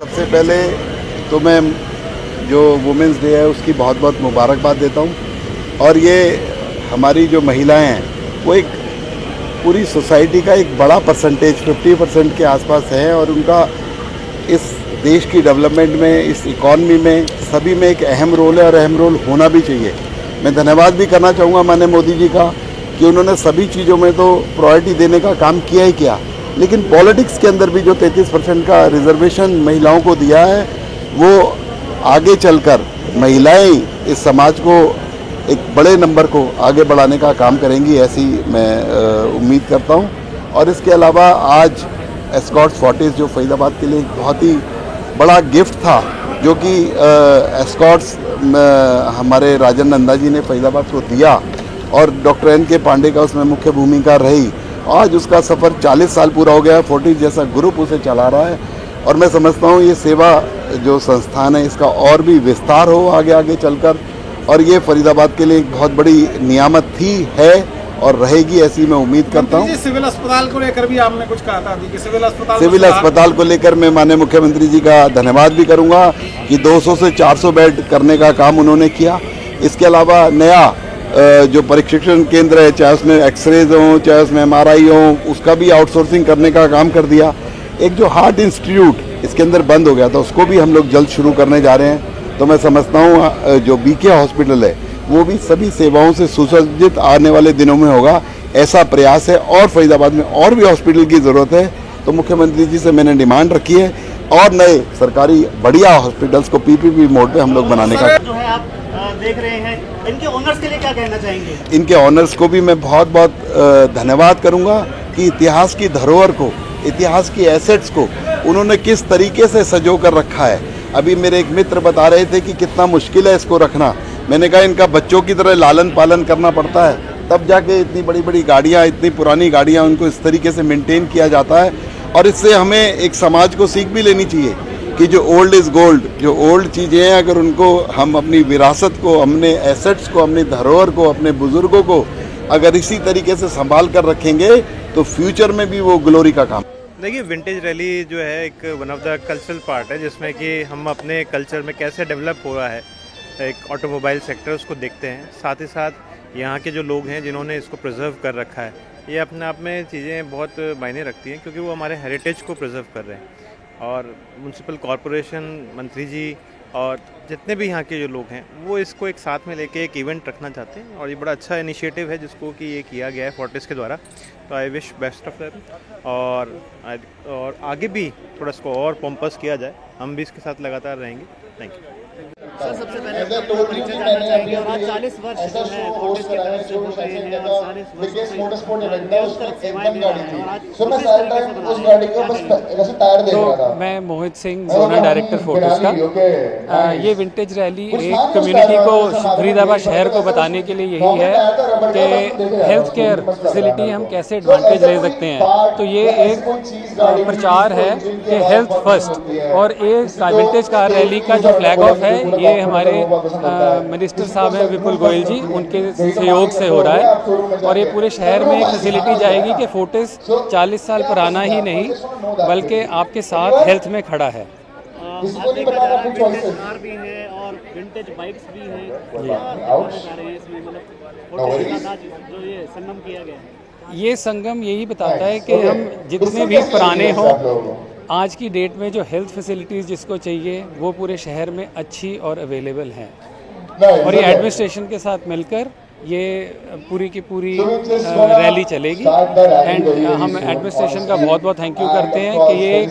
सबसे पहले तो मैं जो वुमेंस डे है उसकी बहुत बहुत मुबारकबाद देता हूँ। और ये हमारी जो महिलाएं हैं वो एक पूरी सोसाइटी का एक बड़ा परसेंटेज 50% के आसपास है और उनका इस देश की डेवलपमेंट में, इस इकॉनमी में, सभी में एक अहम रोल है और अहम रोल होना भी चाहिए। मैं धन्यवाद भी करना चाहूँगा माननीय मोदी जी का कि उन्होंने सभी चीज़ों में तो प्रायोरिटी देने का काम किया ही किया, लेकिन पॉलिटिक्स के अंदर भी जो 33% का रिजर्वेशन महिलाओं को दिया है वो आगे चलकर महिलाएं इस समाज को एक बड़े नंबर को आगे बढ़ाने का काम करेंगी, ऐसी मैं उम्मीद करता हूं। और इसके अलावा आज एस्कॉर्ट्स फोर्टिस जो फरीदाबाद के लिए एक बहुत ही बड़ा गिफ्ट था, जो कि एस्कॉर्ट्स हमारे राजन नंदा जी ने फरीदाबाद को दिया और डॉक्टर एन के पांडे का उसमें मुख्य भूमिका रही। आज उसका सफ़र 40 साल पूरा हो गया, फोर्टिस जैसा ग्रुप उसे चला रहा है और मैं समझता हूँ ये सेवा जो संस्थान है इसका और भी विस्तार हो आगे आगे चलकर, और ये फरीदाबाद के लिए एक बहुत बड़ी नियामत थी, है और रहेगी, ऐसी मैं उम्मीद करता हूँ। सिविल अस्पताल को लेकर भी आपने कुछ कहा था कि सिविल अस्पताल को लेकर मैं माननीय मुख्यमंत्री जी का धन्यवाद भी करूँगा कि 200 से 400 बेड करने का काम उन्होंने किया। इसके अलावा नया जो परीक्षण केंद्र है, चाहे उसमें एक्सरेज हों, चाहे उसमें MRI हो, उसका भी आउटसोर्सिंग करने का काम कर दिया। एक जो हार्ट इंस्टीट्यूट इसके अंदर बंद हो गया था उसको भी हम लोग जल्द शुरू करने जा रहे हैं। तो मैं समझता हूँ जो BK हॉस्पिटल है वो भी सभी सेवाओं से सुसज्जित आने वाले दिनों में होगा, ऐसा प्रयास है। और फरीदाबाद में और भी हॉस्पिटल की ज़रूरत है, तो मुख्यमंत्री जी से मैंने डिमांड रखी है और नए सरकारी बढ़िया हॉस्पिटल्स को PPP मोड पे हम लोग बनाने का जो है आप देख रहे हैं, इनके ओनर्स के लिए क्या कहना चाहेंगे? इनके ऑनर्स को भी मैं बहुत बहुत धन्यवाद करूंगा कि इतिहास की धरोहर को, इतिहास की एसेट्स को उन्होंने किस तरीके से सजो कर रखा है। अभी मेरे एक मित्र बता रहे थे कि कितना मुश्किल है इसको रखना। मैंने कहा इनका बच्चों की तरह लालन पालन करना पड़ता है, तब जाके इतनी बड़ी बड़ी गाड़ियाँ, इतनी पुरानी गाड़ियाँ, उनको इस तरीके से मेंटेन किया जाता है। और इससे हमें एक समाज को सीख भी लेनी चाहिए कि जो ओल्ड इज़ गोल्ड, जो ओल्ड चीज़ें हैं अगर उनको हम अपनी विरासत को, हमने एसेट्स को, अपनी धरोहर को, अपने बुजुर्गों को अगर इसी तरीके से संभाल कर रखेंगे तो फ्यूचर में भी वो ग्लोरी का काम। देखिए, विंटेज रैली जो है एक one of the cultural part है जिसमें कि हम अपने कल्चर में कैसे डेवलप हुआ है एक ऑटोमोबाइल सेक्टर उसको देखते हैं। साथ ही साथ यहाँ के जो लोग हैं जिन्होंने इसको प्रिजर्व कर रखा है, ये अपने आप में चीज़ें बहुत मायने रखती हैं क्योंकि वो हमारे हेरिटेज को प्रिजर्व कर रहे हैं। और म्यूनसिपल कॉरपोरेशन, मंत्री जी और जितने भी यहाँ के जो लोग हैं वो इसको एक साथ में लेके एक इवेंट रखना चाहते हैं और ये बड़ा अच्छा इनिशिएटिव है जिसको कि ये किया गया है फोर्टिस के द्वारा। तो I wish best of them और आगे भी थोड़ा इसको और पॉम्पस किया जाए, हम भी इसके साथ लगातार रहेंगे। Thank you. सर, सबसे पहले परिचय जानना चाहेंगे और आज 40 वर्ष जो है फोर्टिस की तरफ से हो रहे हैं और 40 वर्षों से निरंतर सेवाएं दे रहे हैं और आज किस तरीके से बना रहे हैं? तो मैं Mohit Singh, zonal director Fortis का। ये विंटेज रैली एक कम्युनिटी को, फरीदाबाद शहर को बताने के लिए यही है कि हेल्थ केयर फैसिलिटी हम कैसे एडवांटेज ले सकते हैं। तो ये एक प्रचार है कि हेल्थ फर्स्ट, और ये विंटेज कार रैली का जो फ्लैग ऑफ है ये हमारे मिनिस्टर साहब हैं विपुल गोयल जी, उनके सहयोग से हो रहा है। और ये पूरे शहर में एक फैसिलिटी जाएगी कि फोर्टिस 40 साल पुराना ही नहीं बल्कि आपके साथ हेल्थ में खड़ा है। विंटेज कार भी है और विंटेज बाइक्स भी हैं, इसमें मतलब फोर्टिस के साथ जो ये संगम किया गया है, ये संगम यही बताता है कि हम जितने भी पुराने हों, आज की डेट में जो हेल्थ फैसिलिटीज़ जिसको चाहिए वो पूरे शहर में अच्छी और अवेलेबल हैं। और ये एडमिनिस्ट्रेशन के साथ मिलकर ये पूरी की पूरी रैली चलेगी। एंड हम एडमिनिस्ट्रेशन का बहुत बहुत थैंक यू करते हैं कि ये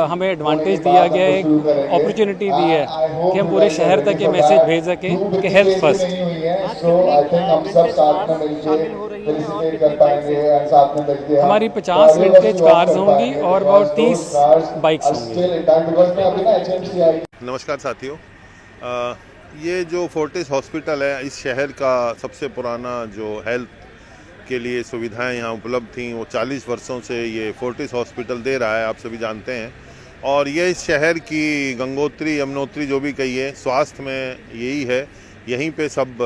हमें एडवांटेज दिया गया है, एक अपॉर्चुनिटी दी है कि हम पूरे शहर तक ये मैसेज भेज सकें कि हेल्थ फर्स्ट। हमारी 50 विंटेज कार्स होंगी और अबाउट 30 बाइक्स होंगी। नमस्कार साथियों, ये जो फोर्टिस हॉस्पिटल है इस शहर का सबसे पुराना जो हेल्थ के लिए सुविधाएं यहाँ उपलब्ध थी वो 40 वर्षों से ये फोर्टिस हॉस्पिटल दे रहा है, आप सभी जानते हैं। और ये इस शहर की गंगोत्री, यमुनोत्री जो भी कहिए, स्वास्थ्य में यही है, यहीं पे सब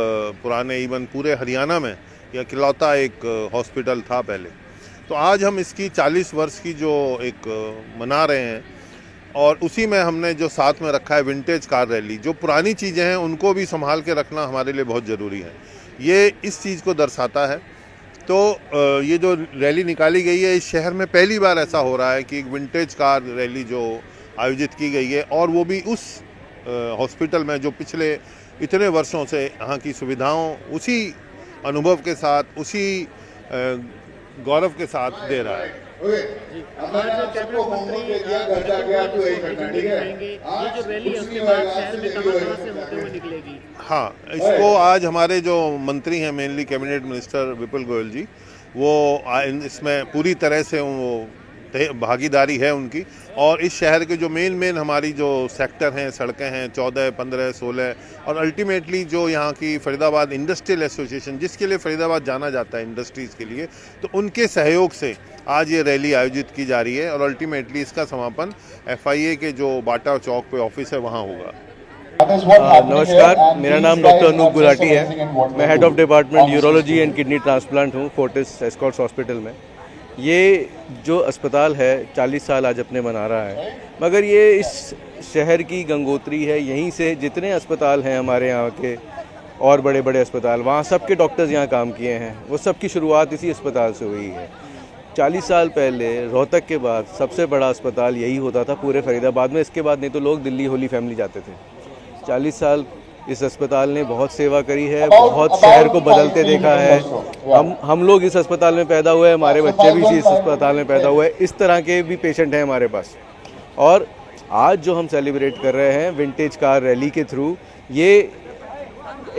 पुराने, इवन पूरे हरियाणा में यह इकलौता एक हॉस्पिटल था पहले। तो आज हम इसकी 40 वर्ष की जो एक मना रहे हैं और उसी में हमने जो साथ में रखा है विंटेज कार रैली। जो पुरानी चीज़ें हैं उनको भी संभाल के रखना हमारे लिए बहुत ज़रूरी है। ये इस चीज़ को दर्शाता है। तो ये जो रैली निकाली गई है, इस शहर में पहली बार ऐसा हो रहा है कि एक विंटेज कार रैली जो आयोजित की गई है, और वो भी उस हॉस्पिटल में जो पिछले इतने वर्षों से यहाँ की सुविधाओं उसी अनुभव के साथ, उसी गौरव के साथ दे रहा है। ये जो रैली है उसके बाद शहर में कहां से होते हुए निकलेगी? हाँ, इसको आज हमारे जो मंत्री हैं, mainly cabinet minister Vipul Goyal जी, वो इसमें पूरी तरह से वो भागीदारी है उनकी। और इस शहर के जो मेन हमारी जो सेक्टर हैं, सड़कें हैं 14, 15, 16, और अल्टीमेटली जो यहाँ की फरीदाबाद इंडस्ट्रियल एसोसिएशन, जिसके लिए फरीदाबाद जाना जाता है इंडस्ट्रीज़ के लिए, तो उनके सहयोग से आज ये रैली आयोजित की जा रही है। और अल्टीमेटली इसका समापन FIA के जो बाटा चौक पे ऑफिस है वहाँ होगा। नमस्कार, मेरा नाम डॉक्टर अनूप गुलाटी है। मैं head of department urology and kidney transplant हूँ फोर्टिस एस्कॉर्ट्स हॉस्पिटल में। ये जो अस्पताल है 40 साल आज अपने मना रहा है, मगर ये इस शहर की गंगोत्री है। यहीं से जितने अस्पताल हैं हमारे यहाँ के और बड़े बड़े अस्पताल, वहाँ सबके डॉक्टर्स यहाँ काम किए हैं। वो सब की शुरुआत इसी अस्पताल से हुई है। 40 साल पहले रोहतक के बाद सबसे बड़ा अस्पताल यही होता था पूरे फरीदाबाद में। इसके बाद नहीं तो लोग दिल्ली होली फैमिली जाते थे। 40 साल इस अस्पताल ने बहुत सेवा करी है, बहुत शहर को बदलते देखा है। हम लोग इस अस्पताल में पैदा हुए, हमारे बच्चे भी इस अस्पताल में पैदा हुए। इस तरह के भी पेशेंट हैं हमारे पास। और आज जो हम सेलिब्रेट कर रहे हैं विंटेज कार रैली के थ्रू, ये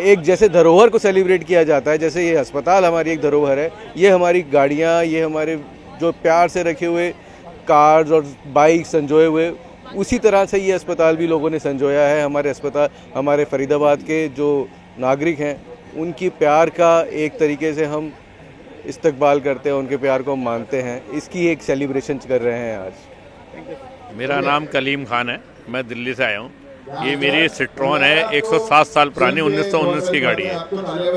एक जैसे धरोहर को सेलिब्रेट किया जाता है, जैसे ये अस्पताल हमारी एक धरोहर है, ये हमारी गाड़ियाँ, ये हमारे जो प्यार से रखे हुए कार्स और बाइक संजोए हुए, उसी तरह से ये अस्पताल भी लोगों ने संजोया है। हमारे अस्पताल, हमारे फरीदाबाद के जो नागरिक हैं, उनकी प्यार का एक तरीके से हम इस्तकबाल करते हैं, उनके प्यार को हम मानते हैं। इसकी एक सेलिब्रेशन कर रहे हैं आज। मेरा नाम कलीम खान है, मैं दिल्ली से आया हूँ। ये मेरी सिट्रॉन है, 107 साल पुरानी 1919 की गाड़ी है।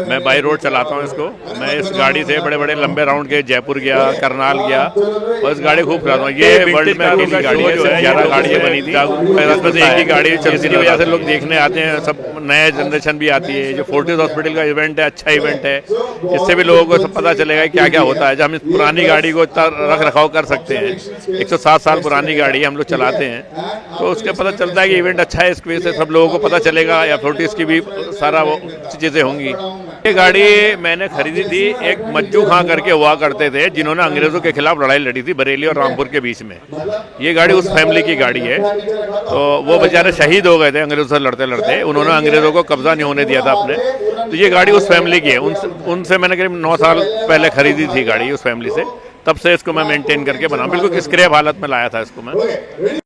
मैं बाई रोड चलाता हूँ इसको। मैं इस गाड़ी से बड़े बड़े लंबे राउंड के जयपुर गया, करनाल गया, और इस गाड़ी खूब चलाता हूँ। ये वर्ल्ड में अकेली गाड़ी है, 11 गाड़ियाँ बनी थी, उसमें से एक ही गाड़ी चलती की वजह से लोग देखने आते हैं। सब नया जनरेशन भी आती है। जो फोर्टिस हॉस्पिटल का इवेंट है, अच्छा इवेंट है। इससे भी लोगों को सब पता चलेगा क्या क्या होता है। जब हम इस पुरानी गाड़ी को इतना रख रखाव कर सकते हैं, 107 साल पुरानी गाड़ी हम लोग चलाते हैं, तो उसके पता चलता है कि इवेंट अच्छा है। इस वजह से सब लोगों को पता चलेगा, या फोर्टिस की भी सारा वो चीज़ें होंगी। ये गाड़ी मैंने खरीदी थी, एक मज्जू खां करके हुआ करते थे, जिन्होंने अंग्रेज़ों के खिलाफ लड़ाई लड़ी थी बरेली और रामपुर के बीच में। ये गाड़ी उस फैमिली की गाड़ी है। तो वो बेचारे शहीद हो गए थे अंग्रेज़ों से लड़ते लड़ते। उन्होंने अंग्रेज़ों को कब्जा नहीं होने दिया था अपने। तो ये गाड़ी उस फैमिली की है। उनसे मैंने करीब 9 साल पहले खरीदी थी गाड़ी उस फैमिली से। तब से इसको मैं मेंटेन करके बना, बिल्कुल स्क्रैप हालत में लाया था इसको मैं।